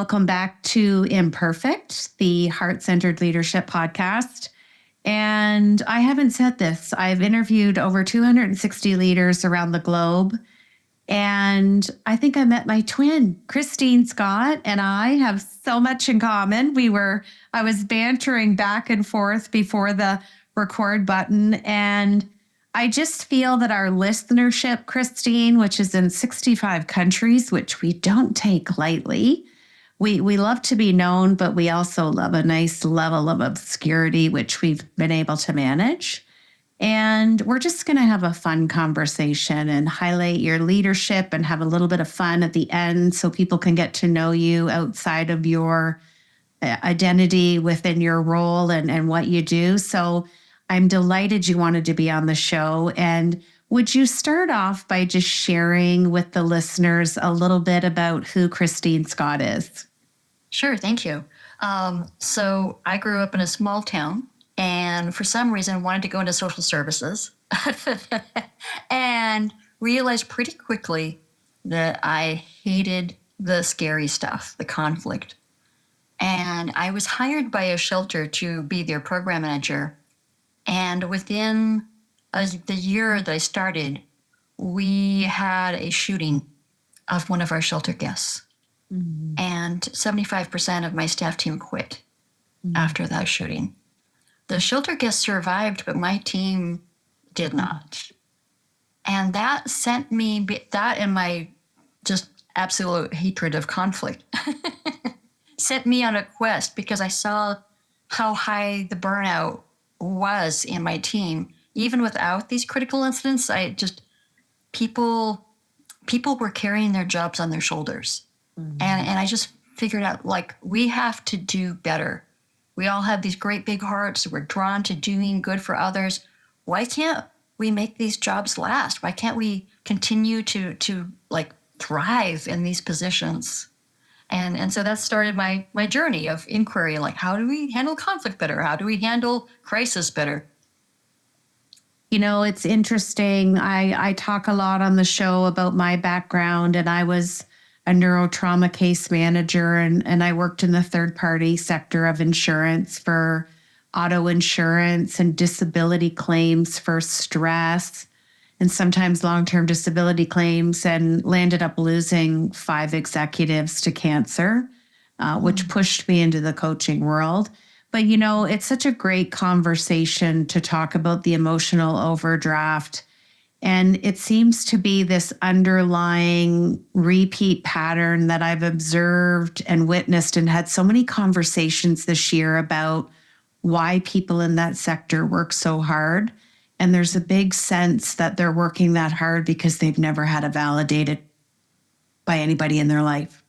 Welcome back to Imperfect, the Heart-Centered Leadership podcast. And I haven't said this. I've interviewed over 260 leaders around the globe. And I think I met my twin, Kristine Scott, and I have so much in common. I was bantering back and forth before the record button. And I just feel that our listenership, Kristine, which is in 65 countries, which we don't take lightly, we love to be known, but we also love a nice level of obscurity, which we've been able to manage. And we're just going to have a fun conversation and highlight your leadership and have a little bit of fun at the end so people can get to know you outside of your identity within your role and what you do. So I'm delighted you wanted to be on the show. And would you start off by just sharing with the listeners a little bit about who Kristine Scott is? Sure, thank you. So I grew up in a small town and for some reason wanted to go into social services and realized pretty quickly that I hated the scary stuff, the conflict. And I was hired by a shelter to be their program manager. And within the year that I started, we had a shooting of one of our shelter guests. Mm-hmm. And 75% of my staff team quit after that shooting. The shelter guest survived, but my team did not. And that sent me, that and my just absolute hatred of conflict, sent me on a quest because I saw how high the burnout was in my team. Even without these critical incidents, people were carrying their jobs on their shoulders. Mm-hmm. And I just figured out, like, we have to do better. We all have these great big hearts. We're drawn to doing good for others. Why can't we make these jobs last? Why can't we continue to thrive in these positions? And so that started my journey of inquiry, like, how do we handle conflict better? How do we handle crisis better? You know, it's interesting. I talk a lot on the show about my background, and I was a neurotrauma case manager, and I worked in the third-party sector of insurance for auto insurance and disability claims for stress and sometimes long-term disability claims, and landed up losing 5 executives to cancer, which pushed me into the coaching world. But, you know, it's such a great conversation to talk about the emotional overdraft. And it seems to be this underlying repeat pattern that I've observed and witnessed and had so many conversations this year about why people in that sector work so hard. And there's a big sense that they're working that hard because they've never had it validated by anybody in their life.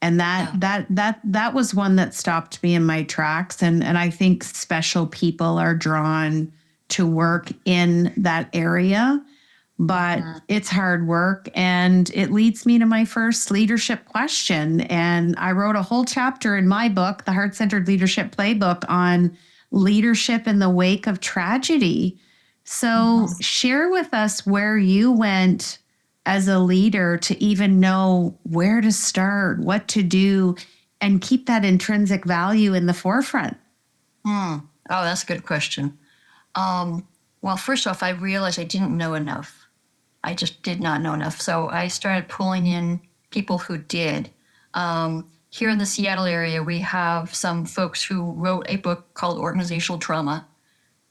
And that was one that stopped me in my tracks. And I think special people are drawn to work in that area, but it's hard work. And it leads me to my first leadership question. And I wrote a whole chapter in my book, The Heart-Centered Leadership Playbook, on leadership in the wake of tragedy. So share with us where you went as a leader to even know where to start, what to do, and keep that intrinsic value in the forefront. Oh, that's a good question. Well, first off, I realized I didn't know enough. I just did not know enough. So I started pulling in people who did. Here in the Seattle area, we have some folks who wrote a book called Organizational Trauma.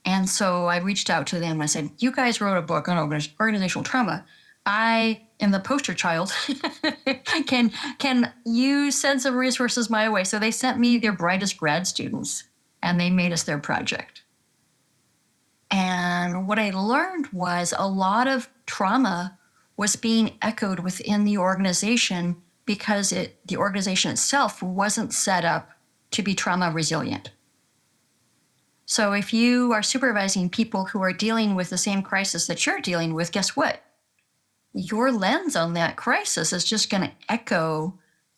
And so I reached out to them and I said, you guys wrote a book on organizational trauma. I am the poster child. Can you send some resources my way? So they sent me their brightest grad students and they made us their project. And what I learned was a lot of trauma was being echoed within the organization because the organization itself wasn't set up to be trauma resilient. So if you are supervising people who are dealing with the same crisis that you're dealing with, guess what? Your lens on that crisis is just going to echo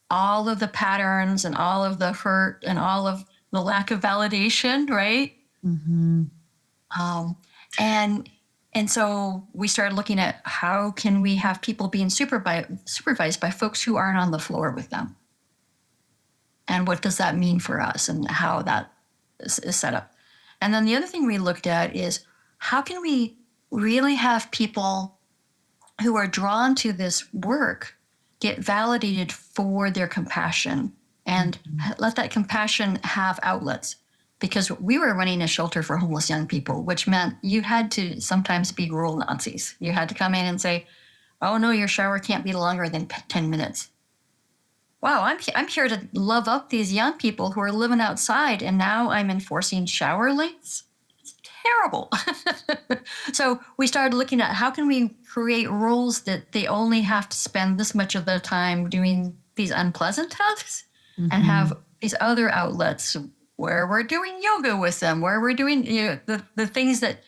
all of the patterns and all of the hurt and all of the lack of validation, right? Mm-hmm. And And so we started looking at how can we have people being supervised by folks who aren't on the floor with them? And what does that mean for us and how that is set up? And then the other thing we looked at is how can we really have people who are drawn to this work get validated for their compassion and let that compassion have outlets? Because we were running a shelter for homeless young people, which meant you had to sometimes be rural Nazis. You had to come in and say, oh no, your shower can't be longer than 10 minutes. Wow, I'm here to love up these young people who are living outside, and now I'm enforcing shower lengths? It's terrible. So we started looking at how can we create rules that they only have to spend this much of their time doing these unpleasant tasks and have these other outlets where we're doing yoga with them, where we're doing the things that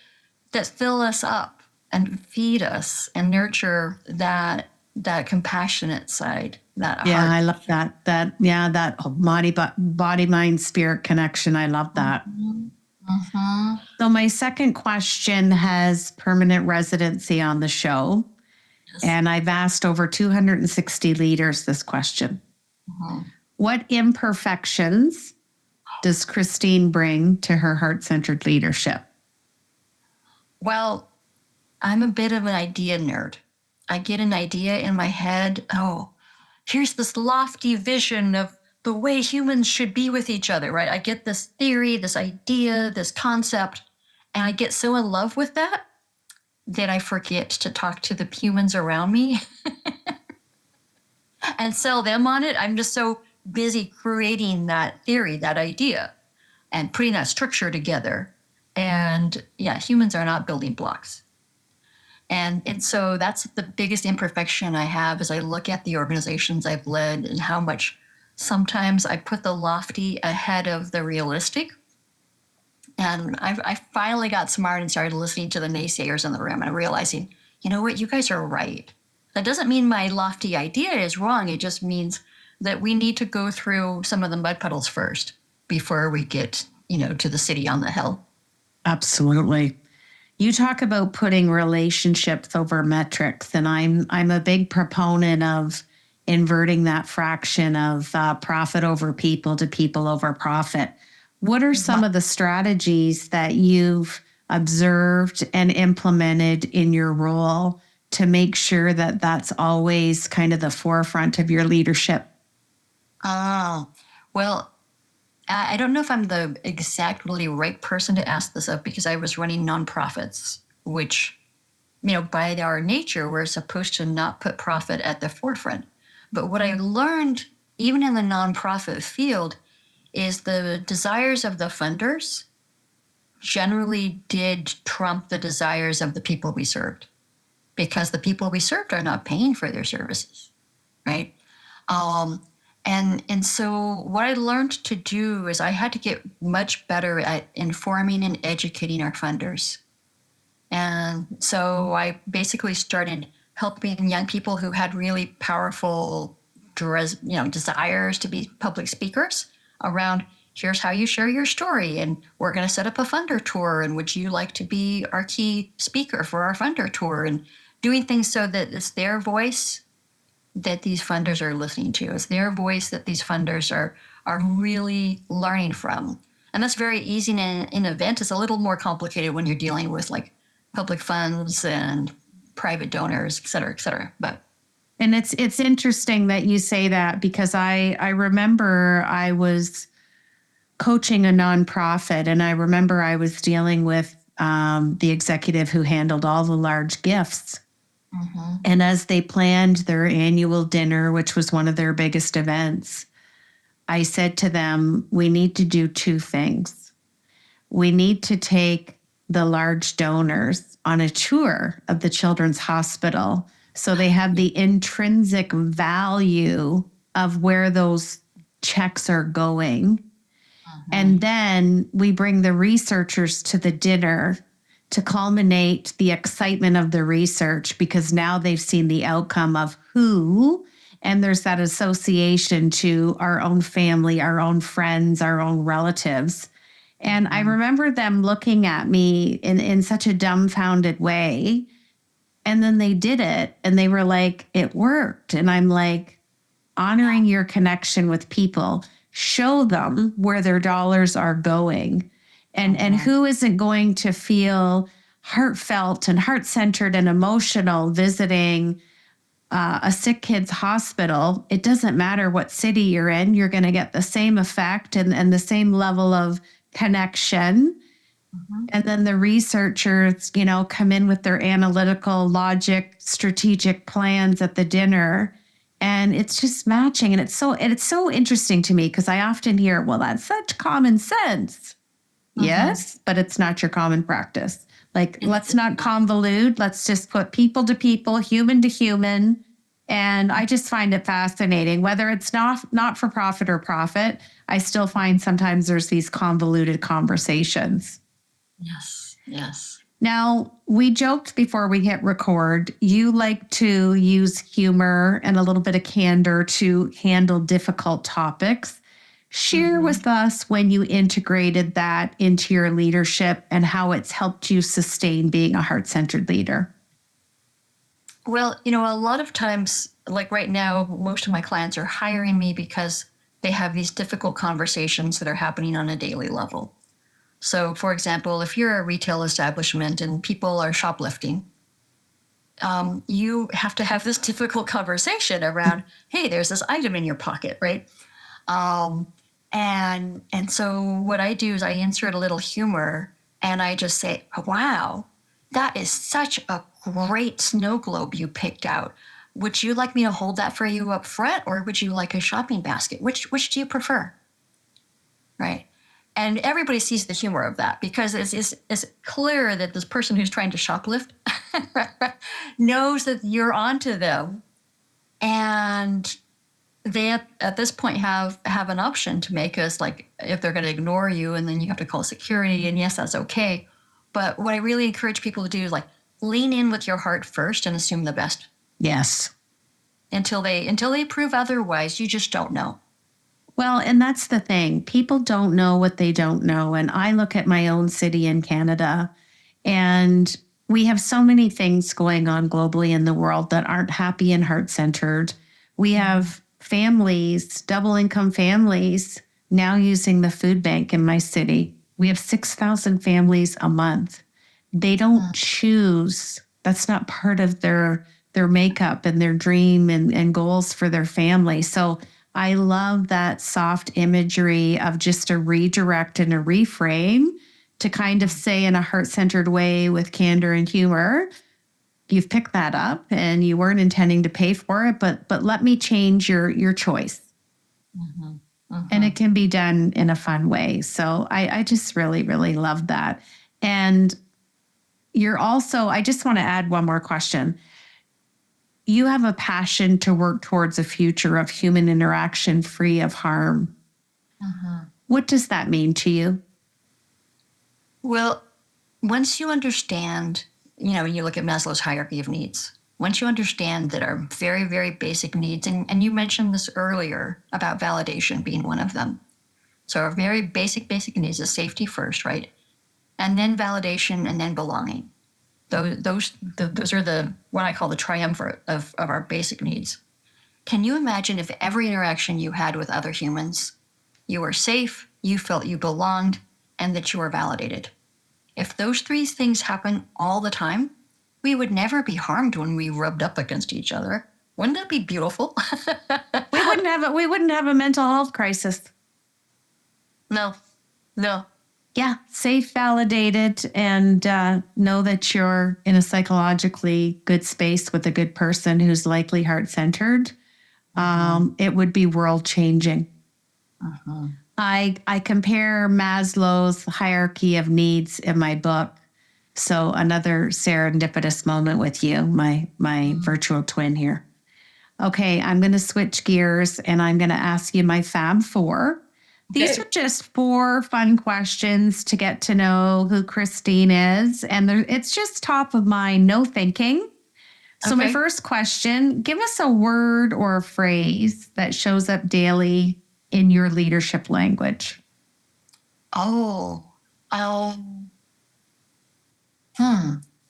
fill us up and feed us and nurture that compassionate side. That Yeah, heart. I love that. That body, mind, spirit connection. I love that. So my second question has permanent residency on the show. Yes. And I've asked over 260 leaders this question. What imperfections does Kristine bring to her heart-centered leadership? Well, I'm a bit of an idea nerd. I get an idea in my head. Oh, here's this lofty vision of the way humans should be with each other, right? I get this theory, this idea, this concept, and I get so in love with that I forget to talk to the humans around me and sell them on it. I'm just so busy creating that theory, that idea, and putting that structure together. And yeah, humans are not building blocks. And so that's the biggest imperfection I have as I look at the organizations I've led and how much sometimes I put the lofty ahead of the realistic. And I finally got smart and started listening to the naysayers in the room and realizing, you know what, you guys are right. That doesn't mean my lofty idea is wrong. It just means that we need to go through some of the mud puddles first before we get, to the city on the hill. Absolutely. You talk about putting relationships over metrics, and I'm a big proponent of inverting that fraction of profit over people to people over profit. What are some of the strategies that you've observed and implemented in your role to make sure that that's always kind of the forefront of your leadership? Oh, well, I don't know if I'm the exactly right person to ask this of because I was running nonprofits, which, by our nature, we're supposed to not put profit at the forefront. But what I learned, even in the nonprofit field, is the desires of the funders generally did trump the desires of the people we served, because the people we served are not paying for their services, right? And so what I learned to do is I had to get much better at informing and educating our funders. And so I basically started helping young people who had really powerful, desires to be public speakers around, here's how you share your story, and we're going to set up a funder tour, and would you like to be our key speaker for our funder tour, and doing things so that it's their voice that these funders are listening to. It's their voice that these funders are really learning from. And that's very easy in an event. It's a little more complicated when you're dealing with like public funds and private donors, et cetera. And it's interesting that you say that, because I remember I was coaching a nonprofit, and I remember I was dealing with the executive who handled all the large gifts. And as they planned their annual dinner, which was one of their biggest events, I said to them, we need to do two things. We need to take the large donors on a tour of the Children's Hospital so they have the intrinsic value of where those checks are going. And then we bring the researchers to the dinner to culminate the excitement of the research, because now they've seen the outcome of who, and there's that association to our own family, our own friends, our own relatives. And I remember them looking at me in such a dumbfounded way. And then they did it and they were like, it worked. And I'm like, honoring your connection with people, show them where their dollars are going. And who isn't going to feel heartfelt and heart-centered and emotional visiting a sick kid's hospital? It doesn't matter what city you're in, you're going to get the same effect and the same level of connection. And then the researchers, come in with their analytical logic, strategic plans at the dinner. And it's just matching. And it's so interesting to me because I often hear, well, that's such common sense. Yes, but it's not your common practice. Like, let's not convolute. Let's just put people to people, human to human. And I just find it fascinating, whether it's not for profit or profit. I still find sometimes there's these convoluted conversations. Yes, yes. Now, we joked before we hit record, you like to use humor and a little bit of candor to handle difficult topics. Share with us when you integrated that into your leadership and how it's helped you sustain being a heart-centered leader. Well, a lot of times, like right now, most of my clients are hiring me because they have these difficult conversations that are happening on a daily level. So, for example, if you're a retail establishment and people are shoplifting, you have to have this difficult conversation around, hey, there's this item in your pocket, right? And so what I do is I insert a little humor and I just say, wow, that is such a great snow globe you picked out. Would you like me to hold that for you up front, or would you like a shopping basket? Which do you prefer? Right. And everybody sees the humor of that because it's clear that this person who's trying to shoplift knows that you're onto them. And they at this point have an option to make us, like, if they're going to ignore you, and then you have to call security, and yes, that's okay. But what I really encourage people to do is lean in with your heart first and assume the best. Yes. Until they prove otherwise, you just don't know. Well, and that's the thing. People don't know what they don't know. And I look at my own city in Canada, and we have so many things going on globally in the world that aren't happy and heart-centered. We have families, double income families, now using the food bank in my city. We have 6,000 families a month. They don't choose. That's not part of their makeup and their dream and goals for their family. So I love that soft imagery of just a redirect and a reframe to kind of say in a heart-centered way with candor and humor, you've picked that up and you weren't intending to pay for it, but let me change your choice. And it can be done in a fun way. So I just really, really love that. And you're also, I just want to add one more question. You have a passion to work towards a future of human interaction free of harm. What does that mean to you? Well, once you understand, when you look at Maslow's hierarchy of needs, once you understand that our very, very basic needs, and you mentioned this earlier about validation being one of them. So our very basic needs is safety first, right? And then validation, and then belonging. Those are the what I call the triumvirate of our basic needs. Can you imagine if every interaction you had with other humans, you were safe, you felt you belonged, and that you were validated? If those three things happen all the time, we would never be harmed when we rubbed up against each other. Wouldn't that be beautiful? We wouldn't have a mental health crisis. No. Yeah, safe, validated, and know that you're in a psychologically good space with a good person who's likely heart-centered. It would be world-changing. I compare Maslow's hierarchy of needs in my book. So another serendipitous moment with you, my virtual twin here. Okay, I'm going to switch gears and I'm going to ask you my Fab Four. These are just 4 fun questions to get to know who Kristine is. And it's just top of mind, no thinking. So my first question, give us a word or a phrase that shows up daily in your leadership language. Oh, Um,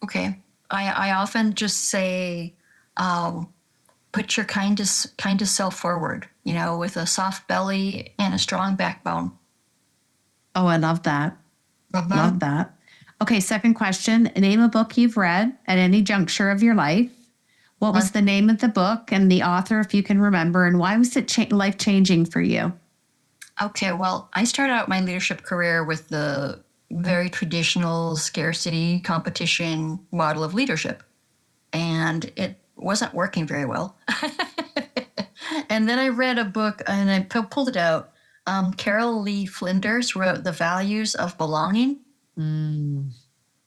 okay. I often just say, put your kindest self forward, with a soft belly and a strong backbone. Oh, I love that. Uh-huh. Love that. Okay, second question. Name a book you've read at any juncture of your life. What was the name of the book and the author, if you can remember, and why was it life changing for you? Okay, well, I started out my leadership career with the very traditional scarcity competition model of leadership, and it wasn't working very well. And then I read a book and I pulled it out. Carol Lee Flinders wrote The Values of Belonging.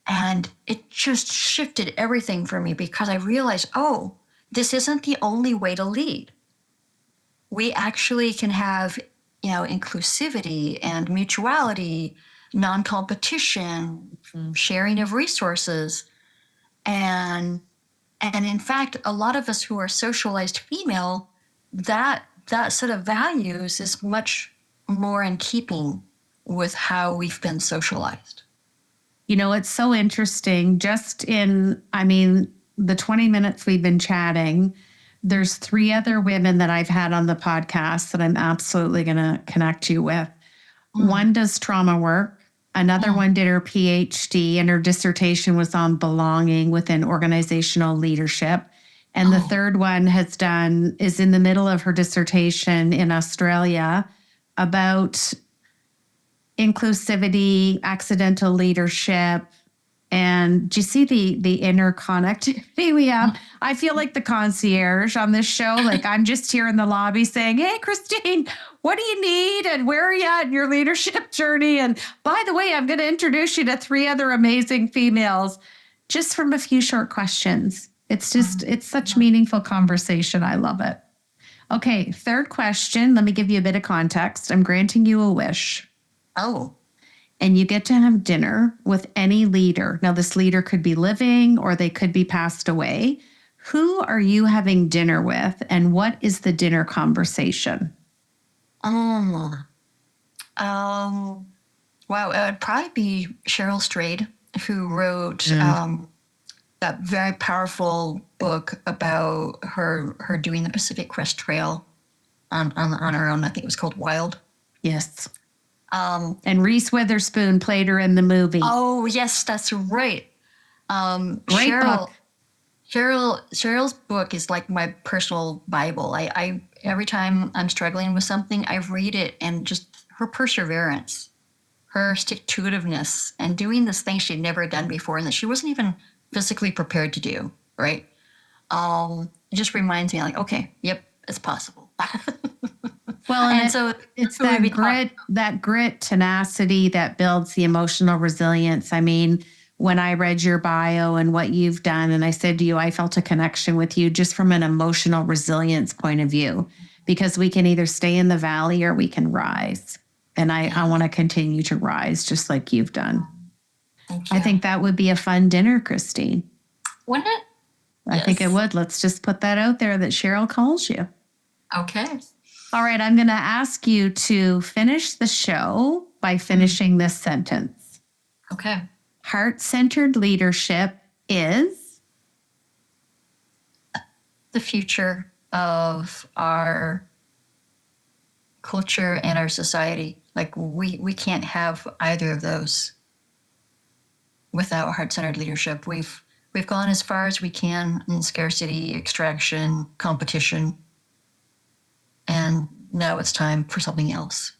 And it just shifted everything for me because I realized, oh, this isn't the only way to lead. We actually can have, inclusivity and mutuality, non-competition, sharing of resources. And in fact, a lot of us who are socialized female, that set of values is much more in keeping with how we've been socialized. It's so interesting. Just the 20 minutes we've been chatting, there's 3 other women that I've had on the podcast that I'm absolutely going to connect you with. One does trauma work. Another one did her PhD, and her dissertation was on belonging within organizational leadership. And the third one is in the middle of her dissertation in Australia about inclusivity, accidental leadership. And do you see the interconnectivity we have? I feel like the concierge on this show. Like, I'm just here in the lobby saying, hey, Kristine, what do you need? And where are you at in your leadership journey? And by the way, I'm going to introduce you to 3 other amazing females just from a few short questions. It's such meaningful conversation. I love it. Okay, third question. Let me give you a bit of context. I'm granting you a wish. Oh. And you get to have dinner with any leader. Now, this leader could be living or they could be passed away. Who are you having dinner with, and what is the dinner conversation? Wow, it would probably be Cheryl Strayed, who wrote that very powerful book about her doing the Pacific Crest Trail on her own. I think it was called Wild. Yes. And Reese Witherspoon played her in the movie. Oh, yes, that's right. Great book. Cheryl's book is like my personal Bible. I every time I'm struggling with something, I read it, and just her perseverance, her stick-to-itiveness, and doing this thing she'd never done before and that she wasn't even physically prepared to do, right? It just reminds me, like, okay, yep, it's possible. Well, and so it's that grit, tenacity that builds the emotional resilience. I mean, when I read your bio and what you've done, and I said to you, I felt a connection with you just from an emotional resilience point of view, because we can either stay in the valley or we can rise. And I want to continue to rise just like you've done. Thank you. I think that would be a fun dinner, Kristine. Wouldn't it? I think it would. Let's just put that out there that Cheryl calls you. Okay. All right. I'm going to ask you to finish the show by finishing this sentence. Okay. Heart-centered leadership is the future of our culture and our society. Like, we can't have either of those without heart-centered leadership. We've gone as far as we can in scarcity, extraction, competition, and now it's time for something else.